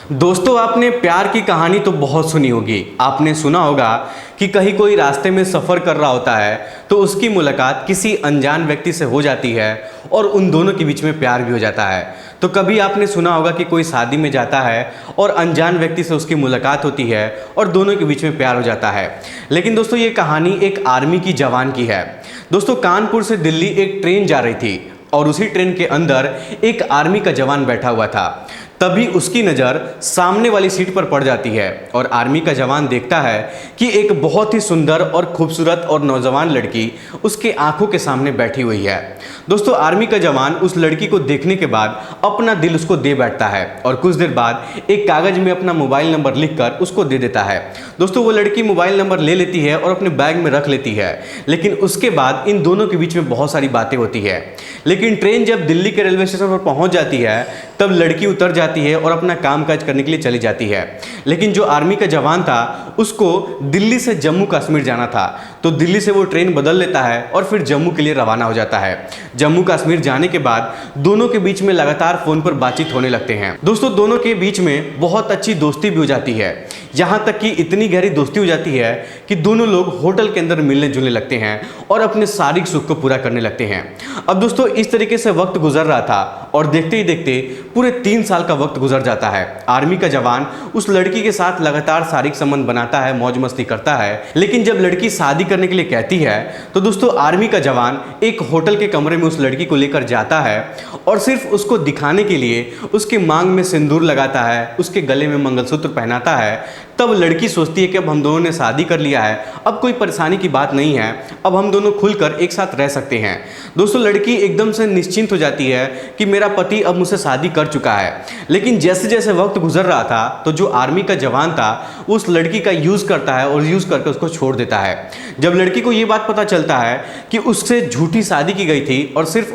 दोस्तों, आपने प्यार की कहानी तो बहुत सुनी होगी। आपने सुना होगा कि कहीं कोई रास्ते में सफ़र कर रहा होता है तो उसकी मुलाकात किसी अनजान व्यक्ति से हो जाती है और उन दोनों के बीच में प्यार भी हो जाता है। तो कभी आपने सुना होगा कि कोई शादी में जाता है और अनजान व्यक्ति से उसकी मुलाकात होती है और दोनों के बीच में प्यार हो जाता है। लेकिन दोस्तों, ये कहानी एक आर्मी की जवान की है। दोस्तों, कानपुर से दिल्ली एक ट्रेन जा रही थी और उसी ट्रेन के अंदर एक आर्मी का जवान बैठा हुआ था। तभी उसकी नज़र सामने वाली सीट पर पड़ जाती है और आर्मी का जवान देखता है कि एक बहुत ही सुंदर और खूबसूरत और नौजवान लड़की उसके आंखों के सामने बैठी हुई है। दोस्तों, आर्मी का जवान उस लड़की को देखने के बाद अपना दिल उसको दे बैठता है और कुछ देर बाद एक कागज़ में अपना मोबाइल नंबर लिखकर उसको दे देता है। दोस्तों, वो लड़की मोबाइल नंबर ले लेती है और अपने बैग में रख लेती है। लेकिन उसके बाद इन दोनों के बीच में बहुत सारी बातें होती है। लेकिन ट्रेन जब दिल्ली के रेलवे स्टेशन पर पहुंच जाती है तब लड़की उतर जाती है और अपना कामकाज करने के लिए चली जाती है। लेकिन जो आर्मी का जवान था उसको दिल्ली से जम्मू कश्मीर जाना था, तो दिल्ली से वो ट्रेन बदल लेता है और फिर जम्मू के लिए रवाना हो जाता है। जम्मू कश्मीर जाने के बाद दोनों के बीच में लगातार फोन पर बातचीत होने लगते हैं। दोस्तों, दोनों के बीच में बहुत अच्छी दोस्ती भी हो जाती है, यहाँ तक कि इतनी गहरी दोस्ती हो जाती है कि दोनों लोग होटल के अंदर मिलने जुलने लगते हैं और अपने शारीरिक सुख को पूरा करने लगते हैं। अब दोस्तों, इस तरीके से वक्त गुजर रहा था और देखते ही देखते पूरे 3 साल का वक्त गुजर जाता है। आर्मी का जवान उस लड़की के साथ लगातार शारीरिक संबंध बनाता है, मौज मस्ती करता है। लेकिन जब लड़की शादी करने के लिए कहती है तो दोस्तों, आर्मी का जवान एक होटल के कमरे में उस लड़की को लेकर जाता है और सिर्फ उसको दिखाने के लिए उसके मांग में सिंदूर लगाता है, उसके गले में मंगलसूत्र पहनाता है। तब लड़की सोचती है कि अब हम दोनों ने शादी कर लिया है, अब कोई परेशानी की बात नहीं है, अब हम दोनों खुलकर एक साथ रह सकते हैं। दोस्तों, लड़की एकदम से निश्चिंत हो जाती है कि मेरा पति अब मुझसे शादी कर चुका है। लेकिन जैसे जैसे वक्त गुजर रहा था तो जो आर्मी का जवान था उस लड़की का यूज़ करता है और यूज़ करके उसको छोड़ देता है। जब लड़की को ये बात पता चलता है कि उससे झूठी शादी की गई थी और सिर्फ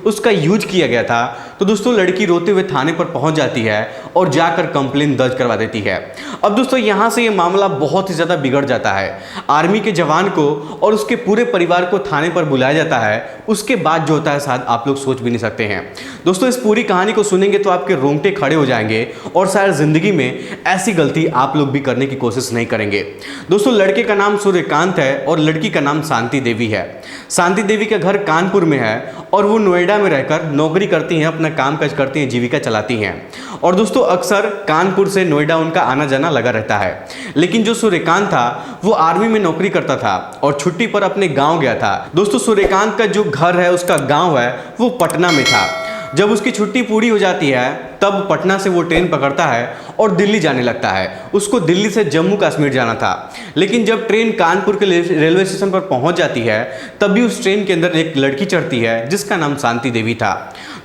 उसका यूज किया गया था, तो दोस्तों लड़की रोते हुए थाने पर पहुंच जाती है और जाकर कंप्लेंट दर्ज करवा देती है। अब दोस्तों, यहाँ से ये मामला बहुत ही ज़्यादा बिगड़ जाता है। आर्मी के जवान को और उसके पूरे परिवार को थाने पर बुलाया जाता है। उसके बाद जो होता है शायद आप लोग सोच भी नहीं सकते हैं। दोस्तों, इस पूरी कहानी को सुनेंगे तो आपके रोंगटे खड़े हो जाएंगे और शायद ज़िंदगी में ऐसी गलती आप लोग भी करने की कोशिश नहीं करेंगे। दोस्तों, लड़के का नाम सूर्यकांत है और लड़की का नाम शांति देवी है। शांति देवी का घर कानपुर में है और वो नोएडा में रहकर नौकरी करती हैं, अपना कामकाज करती हैं, जीविका चलाती हैं। और दोस्तों, अक्सर कानपुर से नोएडा उनका आना जाना लगा रहता है। लेकिन जो सूर्यकांत था वो आर्मी में नौकरी करता था और छुट्टी पर अपने गांव गया था। दोस्तों, सूर्यकांत का जो घर है, उसका गांव है, वो पटना में था। जब उसकी छुट्टी पूरी हो जाती है तब पटना से वो ट्रेन पकड़ता है और दिल्ली जाने लगता है। उसको दिल्ली से जम्मू कश्मीर जाना था। लेकिन जब ट्रेन कानपुर के रेलवे स्टेशन पर पहुंच जाती है तभी उस ट्रेन के अंदर एक लड़की चढ़ती है जिसका नाम शांति देवी था।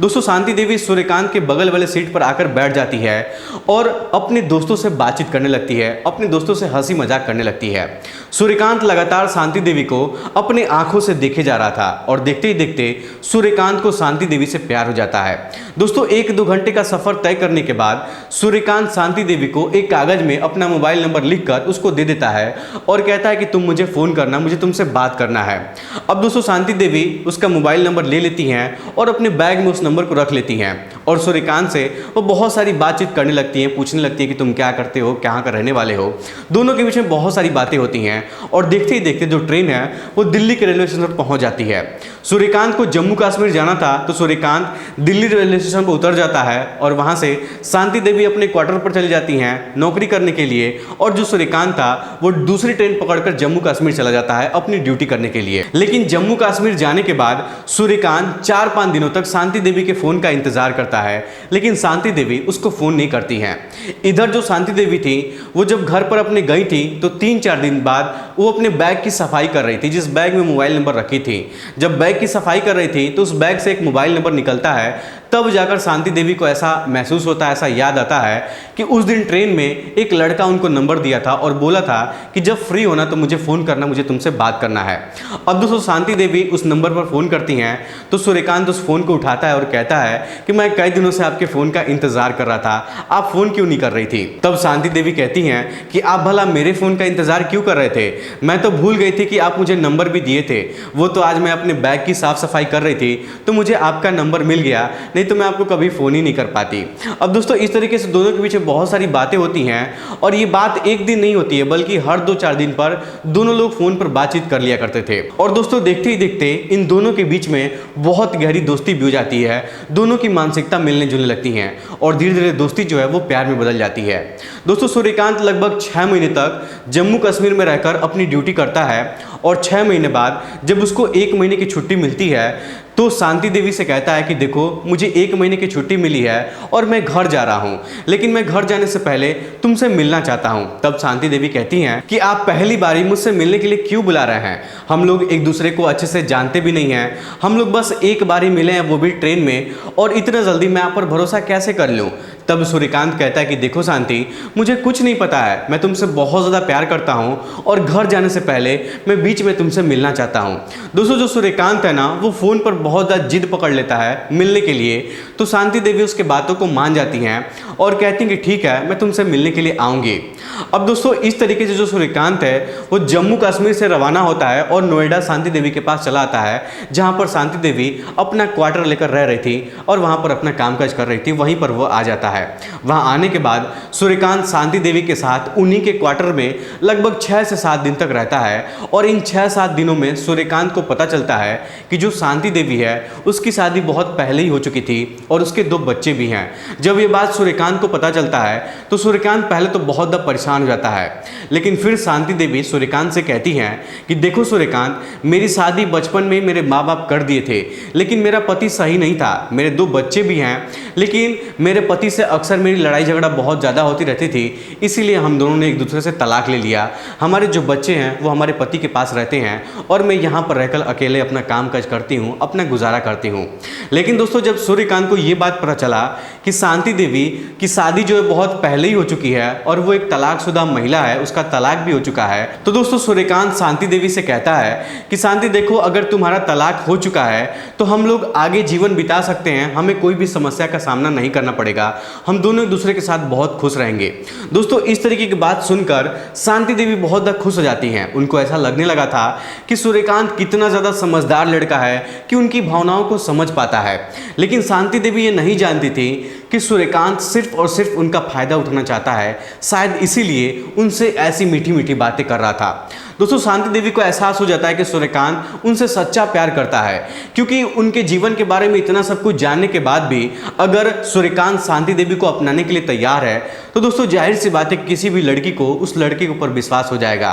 दोस्तों, शांति देवी सूर्यकांत के बगल वाले सीट पर आकर बैठ जाती है और अपने दोस्तों से बातचीत करने लगती है, अपने दोस्तों से हंसी मजाक करने लगती है। सूर्यकांत लगातार शांति देवी को अपने आंखों से देखे जा रहा था और देखते ही देखते सूर्यकांत को शांति देवी से प्यार हो जाता है। दोस्तों, 1-2 घंटे का सफर तय करने के बाद सूर्यकांत शांति देवी को एक कागज में अपना मोबाइल नंबर लिखकर उसको दे देता है और कहता है कि तुम मुझे फोन करना, मुझे तुमसे बात करना है। अब दोस्तों, शांति देवी उसका मोबाइल नंबर ले लेती हैं और अपने बैग में उस नंबर को रख लेती हैं और सूर्यकांत से वो बहुत सारी बातचीत करने लगती हैं, पूछने लगती है कि तुम क्या करते हो, कहाँ का रहने वाले हो। दोनों के बीच में बहुत सारी बातें होती हैं और देखते ही देखते जो ट्रेन है वो दिल्ली के रेलवे स्टेशन पर पहुंच जाती है। सूर्यकांत को जम्मू कश्मीर जाना था तो सूर्यकांत दिल्ली रेलवे स्टेशन पर उतर जाता है और वहां से शांति देवी अपने क्वार्टर पर चली जाती हैं नौकरी करने के लिए और जो सूर्यकांत था वो दूसरी ट्रेन पकड़कर जम्मू कश्मीर चला जाता है अपनी ड्यूटी करने के लिए। लेकिन जम्मू कश्मीर जाने के बाद सूर्यकांत 4-5 दिनों तक शांति देवी के फोन का इंतजार करता है, लेकिन शांति देवी उसको फोन नहीं करती हैं। इधर जो शांति देवी थी वो जब घर पर अपने गई थी तो 3-4 दिन बाद वो अपने बैग की सफाई कर रही थी, जिस बैग में मोबाइल नंबर रखी थी। जब बैग की सफाई कर रही थी तो उस बैग से एक मोबाइल नंबर निकलता है। तब जाकर शांति देवी को ऐसा महसूस होता है, ऐसा याद आता है कि उस दिन ट्रेन में एक लड़का उनको नंबर दिया था और बोला था कि जब फ्री होना तो मुझे फ़ोन करना, मुझे तुमसे बात करना है। अब दोस्तों, शांति देवी उस नंबर पर फ़ोन करती हैं तो सूर्यकांत उस फ़ोन को उठाता है और कहता है कि मैं कई दिनों से आपके फ़ोन का इंतज़ार कर रहा था, आप फ़ोन क्यों नहीं कर रही थी। तब शांति देवी कहती हैं कि आप भला मेरे फ़ोन का इंतज़ार क्यों कर रहे थे, मैं तो भूल गई थी कि आप मुझे नंबर भी दिए थे। वो तो आज मैं अपने बैग की साफ़ सफाई कर रही थी तो मुझे आपका नंबर मिल गया, नहीं तो मैं आपको कभी फ़ोन ही नहीं कर पाती। अब दोस्तों इस तरीके से दोनों के बीच में बहुत सारी बातें होती हैं और ये बात एक दिन नहीं होती है बल्कि हर 2-4 दिन पर दोनों लोग फ़ोन पर बातचीत कर लिया करते थे। और दोस्तों देखते ही देखते इन दोनों के बीच में बहुत गहरी दोस्ती भी हो जाती है, दोनों की मानसिकता मिलने जुलने लगती हैं और धीरे धीरे दोस्ती जो है वो प्यार में बदल जाती है। दोस्तों सूर्यकांत लगभग 6 महीने तक जम्मू कश्मीर में रहकर अपनी ड्यूटी करता है और 6 महीने बाद जब उसको 1 महीने की छुट्टी मिलती है तो शांति देवी से कहता है कि देखो मुझे 1 महीने की छुट्टी मिली है और मैं घर जा रहा हूँ, लेकिन मैं घर जाने से पहले तुमसे मिलना चाहता हूँ। तब शांति देवी कहती हैं कि आप पहली बारी मुझसे मिलने के लिए क्यों बुला रहे हैं, हम लोग एक दूसरे को अच्छे से जानते भी नहीं हैं, हम लोग बस एक बारी मिले हैं वो भी ट्रेन में, और इतना जल्दी मैं आप पर भरोसा कैसे कर लूँ। तब सूर्यकांत कहता है कि देखो शांति, मुझे कुछ नहीं पता है, मैं तुमसे बहुत ज़्यादा प्यार करता हूँ और घर जाने से पहले मैं बीच में तुमसे मिलना चाहता हूँ। दोस्तों जो सूर्यकांत है ना वो फ़ोन पर बहुत ज़्यादा जिद पकड़ लेता है मिलने के लिए, तो शांति देवी उसके बातों को मान जाती हैं और कहती हैं कि ठीक है मैं तुमसे मिलने के लिए आऊँगी। अब दोस्तों इस तरीके से जो सूर्यकांत है वो जम्मू कश्मीर से रवाना होता है और नोएडा शांति देवी के पास चला आता है, जहाँ पर शांति देवी अपना क्वार्टर लेकर रह रही थी और वहाँ पर अपना कामकाज कर रही थी। वहीं पर वो आ जाता है। वहां आने के बाद सूर्यकांत शांति देवी के साथ उन्हीं के क्वार्टर में लगभग 6 से 7 दिन तक रहता है और इन 6-7 दिनों में सूर्यकांत को पता चलता है कि जो शांति देवी है उसकी शादी बहुत पहले ही हो चुकी थी और उसके 2 बच्चे भी हैं। जब ये बात सूर्यकांत को पता चलता है तो सूर्यकांत पहले तो बहुत ज़्यादा परेशान हो जाता है, लेकिन फिर शांति देवी सूर्यकांत से कहती हैं कि देखो सूर्यकांत, मेरी शादी बचपन में मेरे माँ बाप कर दिए थे, लेकिन मेरा पति सही नहीं था, मेरे 2 बच्चे भी हैं, लेकिन मेरे पति से अक्सर मेरी लड़ाई झगड़ा बहुत ज़्यादा होती रहती थी, इसीलिए हम दोनों ने एक दूसरे से तलाक ले लिया। हमारे जो बच्चे हैं वो हमारे पति के पास रहते हैं और मैं यहाँ पर रहकर अकेले अपना काम काज करती हूँ, अपना गुजारा करती हूँ। लेकिन दोस्तों जब सूर्यकांत को ये बात पता चला कि शांति देवी की शादी जो है बहुत पहले ही हो चुकी है और वो एक तलाकशुदा महिला है, उसका तलाक भी हो चुका है, तो दोस्तों सूर्यकांत शांति देवी से कहता है कि शांति देखो, अगर तुम्हारा तलाक हो चुका है तो हम लोग आगे जीवन बिता सकते हैं, हमें कोई भी समस्या का सामना नहीं करना पड़ेगा, हम दोनों एक दूसरे के साथ बहुत खुश रहेंगे। दोस्तों इस तरीके की बात सुनकर शांति देवी बहुत ज़्यादा खुश हो जाती हैं। उनको ऐसा लगने लगा था कि सूर्यकांत कितना ज़्यादा समझदार लड़का है कि उनकी भावनाओं को समझ पाता है, लेकिन शांति देवी ये नहीं जानती थी कि सूर्यकांत सिर्फ और सिर्फ उनका फ़ायदा उठाना चाहता है, शायद इसीलिए उनसे ऐसी मीठी मीठी बातें कर रहा था। दोस्तों शांति देवी को एहसास हो जाता है कि सूर्यकांत उनसे सच्चा प्यार करता है, क्योंकि उनके जीवन के बारे में इतना सब कुछ जानने के बाद भी अगर सूर्यकांत शांति देवी को अपनाने के लिए तैयार है तो दोस्तों जाहिर सी बात है किसी भी लड़की को उस लड़के के ऊपर विश्वास हो जाएगा।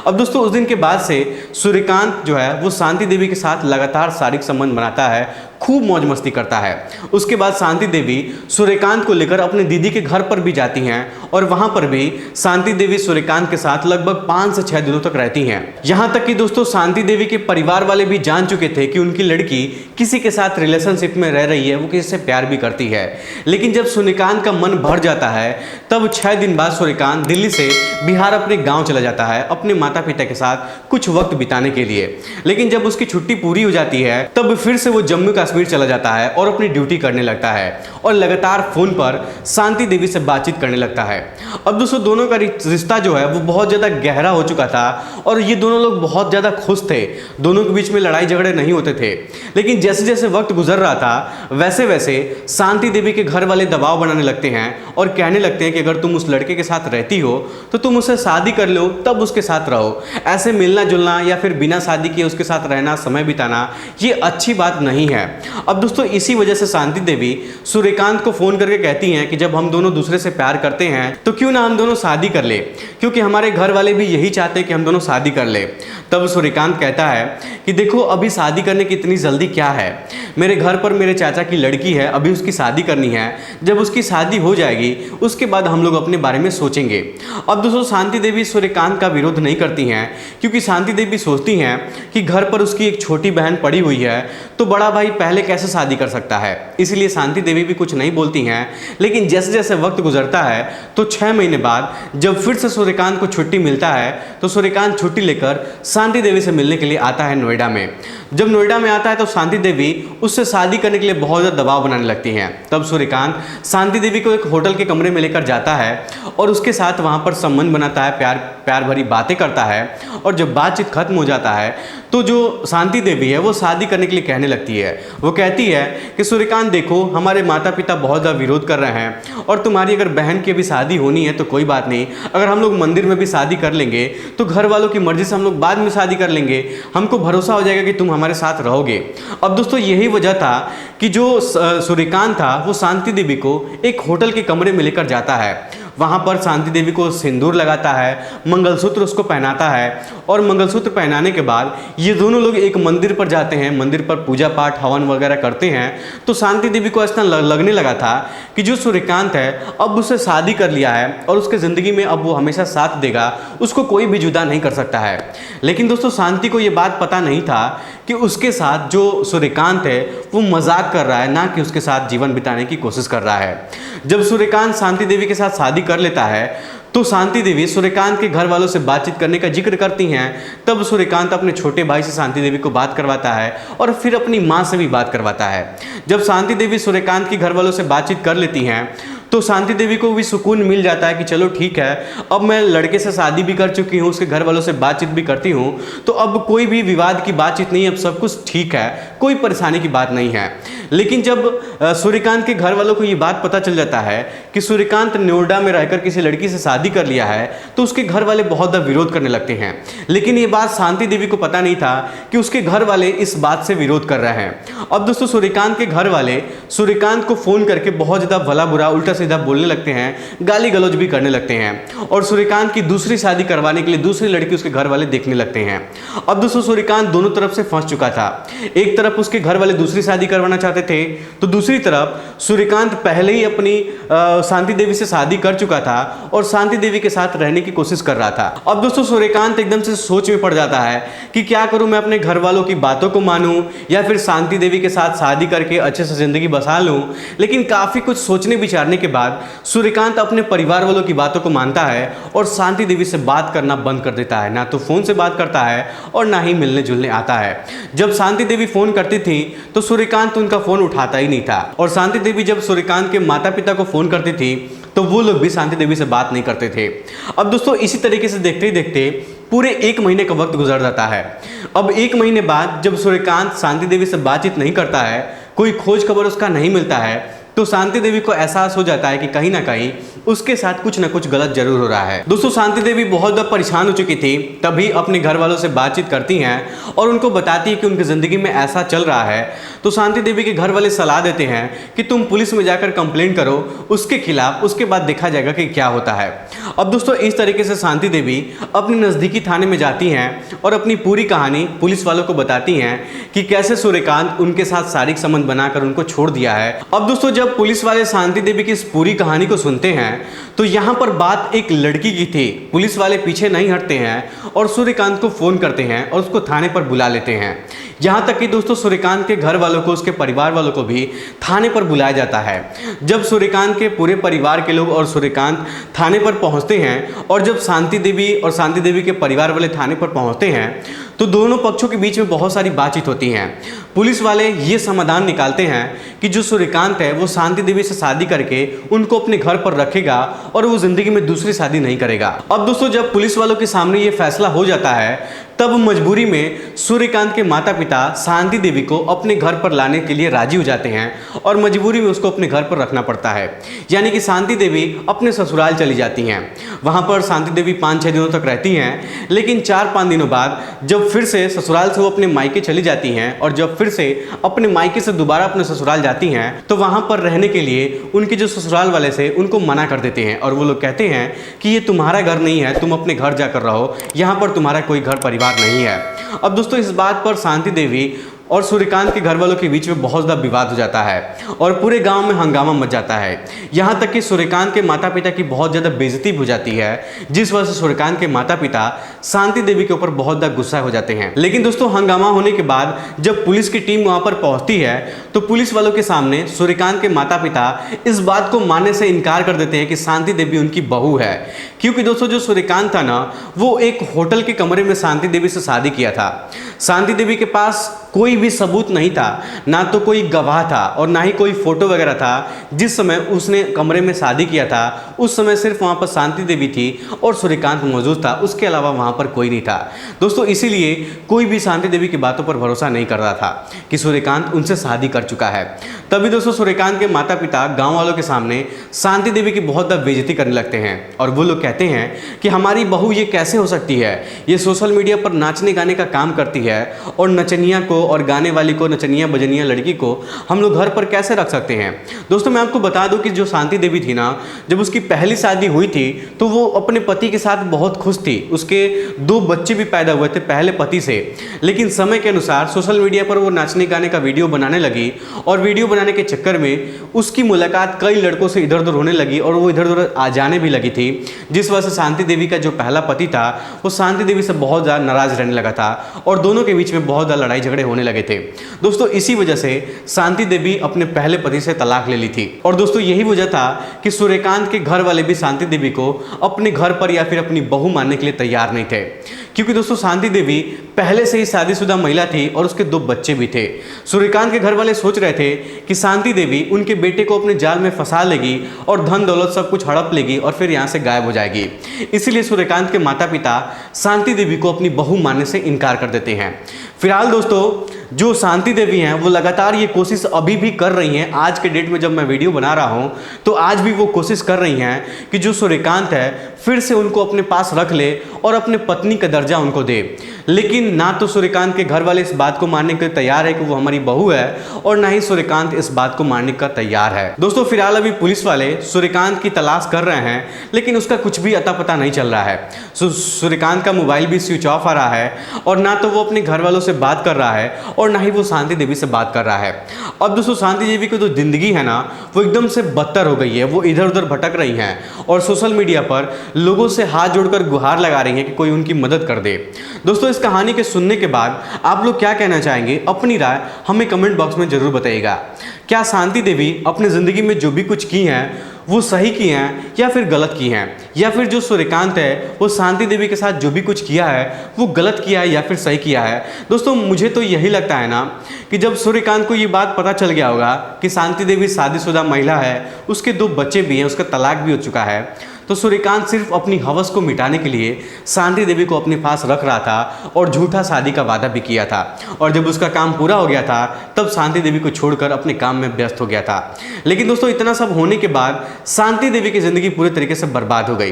अब दोस्तों उस दिन के बाद से सूर्यकांत जो है वो शांति देवी के साथ लगातार शारीरिक संबंध बनाता है, खूब मौज मस्ती करता है। उसके बाद शांति देवी सूर्यकांत को लेकर अपने दीदी के घर पर भी जाती हैं और वहां पर भी शांति देवी सूर्यकांत के साथ लगभग 5 से 6 दिनों तक रहती हैं। यहां तक कि दोस्तों शांति देवी के परिवार वाले भी जान चुके थे कि उनकी लड़की किसी के साथ रिलेशनशिप में रह रही है, वो किसी से प्यार भी करती है। लेकिन जब सूर्यकांत का मन भर जाता है तब 6 दिन बाद सूर्यकांत दिल्ली से बिहार अपने गाँव चला जाता है अपने माता पिता के साथ कुछ वक्त बिताने के लिए। लेकिन जब उसकी छुट्टी पूरी हो जाती है तब फिर से वो जम्मू कश्मीर चला जाता है और अपनी ड्यूटी करने लगता है और लगातार फोन पर शांति देवी से बातचीत करने लगता है। अब दोस्तों दोनों का रिश्ता जो है वो बहुत ज़्यादा गहरा हो चुका था और ये दोनों लोग बहुत ज़्यादा खुश थे, दोनों के बीच में लड़ाई झगड़े नहीं होते थे। लेकिन जैसे जैसे वक्त गुजर रहा था वैसे वैसे शांति देवी के घर वाले दबाव बनाने लगते हैं और कहने लगते हैं कि अगर तुम उस लड़के के साथ रहती हो तो तुम उससे शादी कर लो, तब उसके साथ रहो, ऐसे मिलना जुलना या फिर बिना शादी किए उसके साथ रहना, समय बिताना, ये अच्छी बात नहीं है। अब दोस्तों इसी वजह से शांति देवी सूर्यकांत को फोन करके कहती हैं कि जब हम दोनों दूसरे से प्यार करते हैं तो क्यों ना हम दोनों शादी कर ले, क्योंकि हमारे घर वाले भी यही चाहते हैं कि हम दोनों शादी कर ले। तब सूर्यकांत कहता है कि देखो अभी शादी करने की इतनी जल्दी क्या है, मेरे घर पर मेरे चाचा की लड़की है, अभी उसकी शादी करनी है, जब उसकी शादी हो जाएगी उसके बाद हम लोग अपने बारे में सोचेंगे। अब दोस्तों शांति देवी सूर्यकांत का विरोध नहीं करती हैं, क्योंकि शांति देवी सोचती हैं कि घर पर उसकी एक छोटी बहन पड़ी हुई है तो बड़ा भाई पहले कैसे शादी कर सकता है, इसलिए शांति देवी भी कुछ नहीं बोलती हैं। लेकिन जैसे जैसे वक्त गुजरता है तो 6 महीने बाद जब फिर से सूर्यकांत को छुट्टी मिलता है तो सूर्यकांत छुट्टी लेकर शांति देवी से मिलने के लिए आता है नोएडा में। जब नोएडा में आता है तो शांति देवी उससे शादी करने के लिए बहुत ज़्यादा दबाव बनाने लगती हैं। तब सूर्यकांत शांति देवी को एक होटल के कमरे में लेकर जाता है और उसके साथ वहाँ पर संबंध बनाता है, प्यार भरी बातें करता है। और जब बातचीत खत्म हो जाता है तो जो शांति देवी है वो शादी करने के लिए कहने लगती है। वो कहती है कि सूर्यकांत देखो, हमारे माता पिता बहुत ज़्यादा विरोध कर रहे हैं और तुम्हारी अगर बहन की भी शादी होनी है तो कोई बात नहीं, अगर हम लोग मंदिर में भी शादी कर लेंगे तो घर वालों की मर्जी से हम लोग बाद में शादी कर लेंगे, हमको भरोसा हो जाएगा कि तुम हमारे साथ रहोगे। अब दोस्तों यही वजह था कि जो सूर्यकांत था वो शांति देवी को एक होटल के कमरे में लेकर जाता है। वहाँ पर शांति देवी को सिंदूर लगाता है, मंगलसूत्र उसको पहनाता है और मंगलसूत्र पहनाने के बाद ये दोनों लोग एक मंदिर पर जाते हैं, मंदिर पर पूजा पाठ हवन वगैरह करते हैं। तो शांति देवी को ऐसा लगने लगा था कि जो सूर्यकांत है अब उससे शादी कर लिया है और उसके ज़िंदगी में अब वो हमेशा साथ देगा, उसको कोई भी जुदा नहीं कर सकता है। लेकिन दोस्तों शांति को ये बात पता नहीं था कि उसके साथ जो सूर्यकांत है वो मजाक कर रहा है, ना कि उसके साथ जीवन बिताने की कोशिश कर रहा है। जब सूर्यकांत शांति देवी के साथ शादी कर लेता है तो शांति देवी सूर्यकांत के घर वालों से बातचीत करने का जिक्र करती हैं। तब सूर्यकांत अपने छोटे भाई से शांति देवी को बात करवाता है और फिर अपनी माँ से भी बात करवाता है। जब शांति देवी सूर्यकांत के घर वालों से बातचीत कर लेती हैं तो शांति देवी को भी सुकून मिल जाता है कि चलो ठीक है, अब मैं लड़के से शादी भी कर चुकी हूँ, उसके घर वालों से बातचीत भी करती हूँ, तो अब कोई भी विवाद की बातचीत नहीं, अब सब कुछ ठीक है, कोई परेशानी की बात नहीं है। लेकिन जब सूर्यकांत के घर वालों को ये बात पता चल जाता है कि सूर्यकांत नोएडा में रहकर किसी लड़की से शादी कर लिया है तो उसके घर वाले बहुत ज़्यादा विरोध करने लगते हैं। लेकिन ये बात शांति देवी को पता नहीं था कि उसके घर वाले इस बात से विरोध कर रहे हैं। अब दोस्तों सूर्यकांत के घर वाले सूर्यकांत को फ़ोन करके बहुत ज़्यादा भला बुरा उल्टा सीधा बोलने लगते हैं, गाली गलौज भी करने लगते हैं और सूर्यकांत की दूसरी शादी करवाने के लिए दूसरी लड़की उसके घर वाले देखने लगते हैं। अब दोस्तों सूर्यकांत दोनों तरफ से फंस चुका था। एक तरफ उसके घर वाले दूसरी शादी करवाना चाहते थे तो दूसरी तरफ सूर्यकांत पहले ही अपनी शांति देवी से शादी कर चुका था और शांति देवी के साथ रहने की कोशिश कर रहा था। अब दोस्तों सूर्यकांत एकदम से सोच में पड़ जाता है कि क्या करूं, मैं अपने घर वालों की बातों को मानूं या फिर शांति देवी के साथ शादी करके अच्छे से जिंदगी बसा लूं। लेकिन काफी कुछ सोचने विचारने के बाद सूर्यकांत अपने परिवार वालों की बातों को मानता है और शांति देवी से बात करना बंद कर देता है। ना तो फोन से बात करता है और ना ही मिलने जुलने आता है। जब शांति देवी फोन करती थी तो सूर्यकांत उनका फोन उठाता ही नहीं था और शांति देवी जब सूर्यकांत के माता पिता को फोन करती थी तो वो लोग भी शांति देवी से बात नहीं करते थे। अब दोस्तों इसी तरीके से देखते ही देखते पूरे 1 महीने का वक्त गुजर जाता है। अब 1 महीने बाद जब सूर्यकांत शांति देवी से बातचीत नहीं करता है, कोई खोज खबर उसका नहीं मिलता है, तो शांति देवी को एहसास हो जाता है कि कहीं ना कहीं उसके साथ कुछ ना कुछ गलत जरूर हो रहा है। दोस्तों शांति देवी बहुत ज़्यादा परेशान हो चुकी थी, तभी अपने घर वालों से बातचीत करती हैं और उनको बताती है कि उनकी ज़िंदगी में ऐसा चल रहा है। तो शांति देवी के घर वाले सलाह देते हैं कि तुम पुलिस में जाकर कंप्लेंट करो उसके खिलाफ, उसके बाद देखा जाएगा कि क्या होता है। अब दोस्तों इस तरीके से शांति देवी अपने नज़दीकी थाने में जाती हैं और अपनी पूरी कहानी पुलिस वालों को बताती हैं कि कैसे सूर्यकांत उनके साथ शारीरिक संबंध बनाकर उनको छोड़ दिया है। अब दोस्तों जब पुलिस वाले शांति देवी की इस पूरी कहानी को सुनते हैं तो यहाँ पर बात एक लड़की की थी। पुलिस वाले पीछे नहीं हटते हैं और सूर्यकांत को फ़ोन करते हैं और उसको थाने पर बुला लेते हैं। यहाँ तक कि दोस्तों सूर्यकांत के घर वालों को, उसके परिवार वालों को भी थाने पर बुलाया जाता है। जब सूर्यकांत के पूरे परिवार के लोग और सूर्यकांत थाने पर पहुँचते हैं और जब शांति देवी और शांति देवी के परिवार वाले थाने पर पहुँचते हैं तो दोनों पक्षों के बीच में बहुत सारी बातचीत होती हैं। पुलिस वाले ये समाधान निकालते हैं कि जो सूर्यकांत है वो शांति देवी से शादी करके उनको अपने घर पर रखेगा और वो ज़िंदगी में दूसरी शादी नहीं करेगा। अब दोस्तों जब पुलिस वालों के सामने ये फैसला हो जाता है तब मजबूरी में सूर्यकांत के माता पिता शांति देवी को अपने घर पर लाने के लिए राजी हो जाते हैं और मजबूरी में उसको अपने घर पर रखना पड़ता है। यानी कि शांति देवी अपने ससुराल चली जाती हैं। वहाँ पर शांति देवी 5-6 दिनों तक रहती हैं, लेकिन 4-5 दिनों बाद जब फिर से ससुराल से वो अपने मायके चली जाती हैं और जब फिर से अपने मायके से दोबारा अपने ससुराल जाती हैं तो वहाँ पर रहने के लिए उनके जो ससुराल वाले से उनको मना कर देते हैं और वो लोग कहते हैं कि ये तुम्हारा घर नहीं है, तुम अपने घर जाकर रहो, यहाँ पर तुम्हारा कोई घर परिवार नहीं है। अब दोस्तों इस बात पर शांति देवी और सूर्यकांत के घर वालों के बीच में बहुत ज़्यादा विवाद हो जाता है और पूरे गांव में हंगामा मच जाता है। यहाँ तक कि सूर्यकांत के माता पिता की बहुत ज़्यादा बेइज्जती हो जाती है, जिस वजह से सूर्यकांत के माता पिता शांति देवी के ऊपर बहुत ज़्यादा गुस्सा हो जाते हैं। लेकिन दोस्तों हंगामा होने के बाद जब पुलिस की टीम वहाँ पर पहुँचती है तो पुलिस वालों के सामने सूर्यकांत के माता पिता इस बात को मानने से इनकार कर देते हैं कि शांति देवी उनकी बहू है। क्योंकि दोस्तों जो सूर्यकांत था ना वो एक होटल के कमरे में शांति देवी से शादी किया था। शांति देवी के पास कोई भी सबूत नहीं था, ना तो कोई गवाह था और ना ही कोई फोटो वगैरह था। जिस समय उसने कमरे में शादी किया था उस समय सिर्फ वहाँ पर शांति देवी थी और सूर्यकांत मौजूद था, उसके अलावा वहाँ पर कोई नहीं था। दोस्तों इसीलिए कोई भी शांति देवी की बातों पर भरोसा नहीं कर रहा था कि सूर्यकांत उनसे शादी कर चुका है। तभी दोस्तों सूर्यकांत के माता पिता गाँव वालों के सामने शांति देवी की बहुत ज़्यादा बेइज्जती करने लगते हैं और वो लोग कहते हैं कि हमारी बहू ये कैसे हो सकती है, ये सोशल मीडिया पर नाचने गाने का काम करती है और नचनिया को और गाने वाली को, नचनिया बजनिया लड़की को हम लोग घर पर कैसे रख सकते हैं। दोस्तों मैं आपको बता दूं कि जो शांति देवी थी ना, जब उसकी पहली शादी हुई थी तो वो अपने पति के साथ बहुत खुश थी। उसके 2 बच्चे भी पैदा हुए थे पहले पति से, लेकिन समय के अनुसार सोशल मीडिया पर वो नाचने गाने का वीडियो बनाने लगी और वीडियो बनाने के चक्कर में उसकी मुलाकात कई लड़कों से इधर उधर होने लगी और वो इधर उधर आ जाने भी लगी थी, जिस वजह से शांति देवी का जो पहला पति था वो शांति देवी से बहुत ज़्यादा नाराज रहने लगा था और दोनों के बीच में बहुत ज़्यादा लड़ाई झगड़े होने लगे थे। दोस्तों इसी वजह से शांति देवी अपने पहले पति से तलाक ले ली थी और दोस्तों यही वजह था कि सूर्यकांत के घर वाले भी शांति देवी को अपने घर पर या फिर अपनी बहू मानने के लिए तैयार नहीं थे, क्योंकि दोस्तों शांति देवी पहले से ही शादीशुदा महिला थी और उसके 2 बच्चे भी थे। सूर्यकांत के घर वाले सोच रहे थे कि शांति देवी उनके बेटे को अपने जाल में फंसा लेगी और धन दौलत सब कुछ हड़प लेगी और फिर यहाँ से गायब हो जाएगी। इसीलिए सूर्यकांत के माता पिता शांति देवी को अपनी बहू मानने से इनकार कर देते हैं। फिलहाल दोस्तों जो शांति देवी हैं वो लगातार ये कोशिश अभी भी कर रही हैं। आज के डेट में जब मैं वीडियो बना रहा हूँ तो आज भी वो कोशिश कर रही हैं कि जो सूर्यकांत है फिर से उनको अपने पास रख ले और अपने पत्नी का दर्जा उनको दे, लेकिन ना तो सूर्यकांत के घर वाले इस बात को मानने के लिए तैयार है कि वो हमारी बहू है और ना ही सूर्यकांत इस बात को मानने का तैयार है। दोस्तों फिलहाल अभी पुलिस वाले सूर्यकांत की तलाश कर रहे हैं, लेकिन उसका कुछ भी अता पता नहीं चल रहा है। सूर्यकांत का मोबाइल भी स्विच ऑफ आ रहा है और ना तो वो अपने घर वालों से बात कर रहा है और ना ही वो शांति देवी से बात कर रहा है। अब दोस्तों शांति देवी की जो जिंदगी है ना वो एकदम से बदतर हो गई है। वो इधर उधर भटक रही हैं और सोशल मीडिया पर लोगों से हाथ जोड़कर गुहार लगा रही हैं कि कोई उनकी मदद कर दे। दोस्तों इस कहानी के सुनने के बाद आप लोग क्या कहना चाहेंगे, अपनी राय हमें कमेंट बॉक्स में जरूर बताइएगा। क्या शांति देवी अपनी ज़िंदगी में जो भी कुछ की हैं वो सही की हैं या फिर गलत की हैं, या फिर जो सूर्यकांत है वो शांति देवी के साथ जो भी कुछ किया है वो गलत किया है या फिर सही किया है। दोस्तों मुझे तो यही लगता है ना कि जब सूर्यकांत को ये बात पता चल गया होगा कि शांति देवी शादीशुदा महिला है, उसके 2 बच्चे भी हैं, उसका तलाक भी हो चुका है, तो सूर्यकांत सिर्फ अपनी हवस को मिटाने के लिए शांति देवी को अपने पास रख रहा था और झूठा शादी का वादा भी किया था। और जब उसका काम पूरा हो गया था तब शांति देवी को छोड़कर अपने काम में व्यस्त हो गया था। लेकिन दोस्तों इतना सब होने के बाद शांति देवी की जिंदगी पूरे तरीके से बर्बाद हो गई।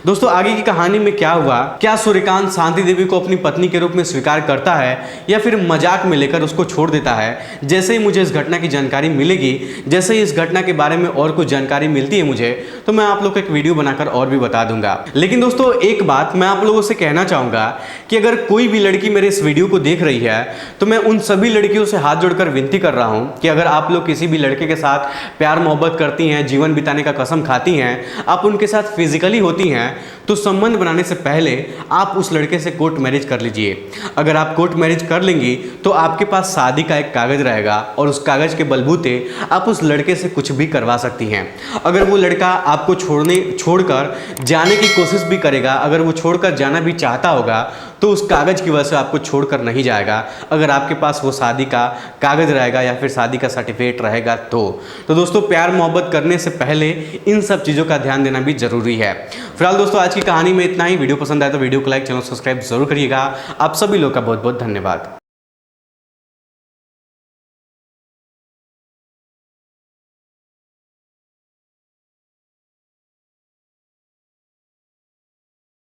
दोस्तों आगे की कहानी में क्या हुआ, क्या सूर्यकांत शांति देवी को अपनी पत्नी के रूप में स्वीकार करता है या फिर मजाक में लेकर उसको छोड़ देता है। जैसे ही मुझे इस घटना की जानकारी मिलेगी, जैसे ही इस घटना के बारे में और कुछ जानकारी मिलती है मुझे, तो मैं आप लोग को एक वीडियो बनाकर और भी बता दूंगा। लेकिन दोस्तों एक बात मैं आप लोगों से कहना चाहूंगा कि अगर कोई भी लड़की मेरे इस वीडियो को देख रही है तो मैं उन सभी लड़कियों से हाथ जोड़कर विनती कर रहा हूं कि अगर आप लोग किसी भी लड़के के साथ प्यार मोहब्बत करती हैं, जीवन बिताने का कसम खाती हैं, आप उनके साथ फिजिकली होती हैं, तो संबंध बनाने से पहले आप उस लड़के से कोर्ट मैरिज कर लीजिए। अगर आप कोर्ट मैरिज कर लेंगी तो आपके पास शादी का एक कागज रहेगा और उस कागज के बलबूते आप उस लड़के से कुछ भी करवा सकती हैं। अगर वो लड़का आपको छोड़कर जाने की कोशिश भी करेगा, अगर वो छोड़कर जाना भी चाहता होगा, तो उस कागज की वजह से आपको छोड़कर नहीं जाएगा। अगर आपके पास वो शादी का कागज रहेगा या फिर शादी का सर्टिफिकेट रहेगा तो दोस्तों प्यार मोहब्बत करने से पहले इन सब चीज़ों का ध्यान देना भी जरूरी है। फिलहाल दोस्तों आज की कहानी में इतना ही। वीडियो पसंद आए तो वीडियो को लाइक, चैनल सब्सक्राइब जरूर करिएगा। आप सभी लोग का बहुत बहुत धन्यवाद।